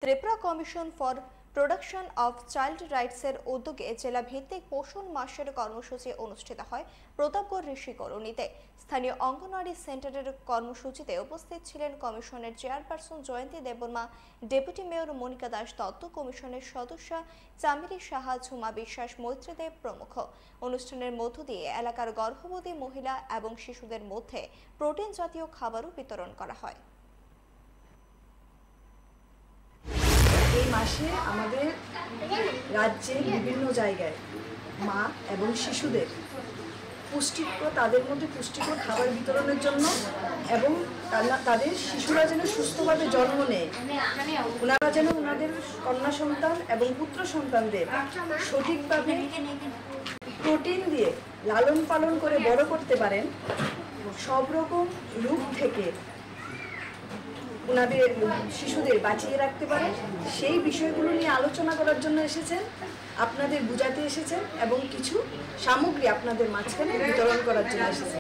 Tripura commission for protection of child রাইটসের উদ্যোগে জেলা ভিত্তিক পোষণ মাসের কর্মসূচি অনুষ্ঠিত হয় প্রতাপগড় ঋষি কলোনিতে। স্থানীয় অঙ্গনওয়াড়ি সেন্টারের কর্মসূচিতে উপস্থিত ছিলেন কমিশনের চেয়ারপারসন জয়ন্তী দেববর্মা, ডেপুটি মেয়র মনিকা দাস দত্ত, কমিশনের সদস্য চামিলি সাহা, ঝুমা বিশ্বাস, মৈত্রী দেব প্রমুখ। অনুষ্ঠানের মধ্য দিয়ে এলাকার গর্ভবতী মহিলা এবং শিশুদের মধ্যে প্রোটিন জাতীয় খাবারও বিতরণ করা হয়। এই মাসে আমাদের রাজ্যের বিভিন্ন জায়গায় মা এবং শিশুদের তাদের মধ্যে পুষ্টিকর খাবার বিতরণের জন্য এবং তাদের শিশুরা যেন সুস্থভাবে জন্ম নেয়, ওনারা যেন ওনাদের কন্যা সন্তান এবং পুত্র সন্তানদের সঠিকভাবে প্রোটিন দিয়ে লালন পালন করে বড় করতে পারেন, সব রকম রোগ থেকে ওনাদের শিশুদের বাঁচিয়ে রাখতে পারেন, সেই বিষয়গুলো নিয়ে আলোচনা করার জন্য এসেছেন, আপনাদের বুঝাতে এসেছেন এবং কিছু সামগ্রী আপনাদের মাঝখানে বিতরণ করার জন্য এসেছেন।